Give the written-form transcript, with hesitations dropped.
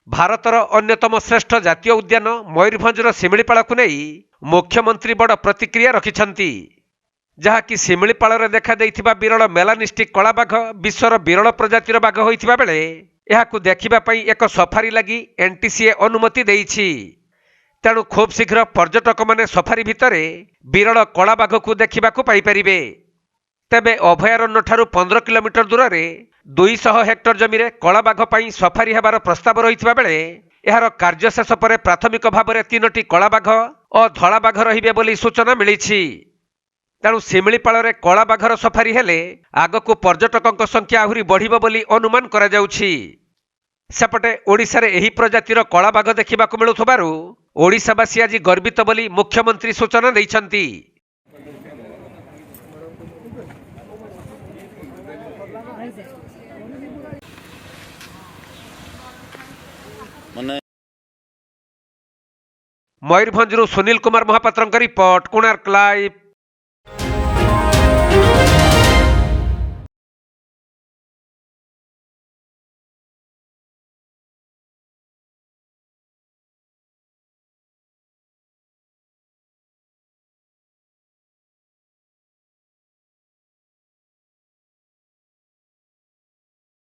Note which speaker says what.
Speaker 1: ଭାରତର ଅନ୍ୟତम ଶ୍ରେଷ୍ଠ ଜାତୀୟ ଉଦ୍ୟାନ ମୟୂରଭଞ୍ଜର ଶିମିଳିପାଳକୁ ନେଇ ମୁଖ୍ୟମନ୍ତ୍ରୀ ବଡ଼ ପ୍ରତିକ୍ରିୟା ରଖିଛନ୍ତି। ଯାହାକି ଶିମିଳିପାଳରେ ଦେଖାଦେଇଥିବା ବିରଳ ମେଲାନିଷ୍ଟିକ୍ କଳାବାଘ ବିଶ୍ୱର ବିରଳ ପ୍ରଜାତିର ବାଘ ହୋଇଥିବା ବେଳେ ଏହାକୁ ଦେଖିବା ପାଇଁ ଏକ ସଫାରି ଲାଗି NTCA ଅନୁମତି ଦେଇଛି। ତେଣୁ ଖୁବ୍ ଶୀଘ୍ର ପର୍ଯ୍ୟଟକମାନେ ସଫାରି ଭିତରେ ବିରଳ କଳାବାଘକୁ ଦେଖିବାକୁ ପାଇପାରିବେ। ତେବେ ଅଭୟାରଣ୍ୟଠାରୁ 15 କିଲୋମିଟର ଦୂରରେ 200 ହେକ୍ଟର ଜମିରେ କଳାବାଘ ପାଇଁ ସଫାରି ହେବାର ପ୍ରସ୍ତାବ ରହିଥିବା ବେଳେ ଏହାର କାର୍ଯ୍ୟ ଶେଷ ପରେ ପ୍ରାଥମିକ ଭାବରେ 3ଟି କଳାବାଘ ଓ ଧଳାବାଘ ରହିବେ ବୋଲି ସୂଚନା ମିଳିଛି। ତେଣୁ ଶିମିଳିପାଳରେ କଳାବାଘର ସଫାରି ହେଲେ ଆଗକୁ ପର୍ଯ୍ୟଟକଙ୍କ ସଂଖ୍ୟା ଆହୁରି ବଢ଼ିବ ବୋଲି ଅନୁମାନ କରାଯାଉଛି। ସେପଟେ ଓଡ଼ିଶାରେ ଏହି ପ୍ରଜାତିର କଳାବାଘ ଦେଖିବାକୁ ମିଳୁଥିବାରୁ ଓଡ଼ିଶାବାସୀ ଆଜି ଗର୍ବିତ ବୋଲି ମୁଖ୍ୟମନ୍ତ୍ରୀ ସୂଚନା ଦେଇଛନ୍ତି। ମୟୂରଭଞ୍ଜରୁ ସୁନୀଲ କୁମାର ମହାପାତ୍ରଙ୍କ ରିପୋର୍ଟ, କୋଣାର୍କ ଲାଇଭ୍।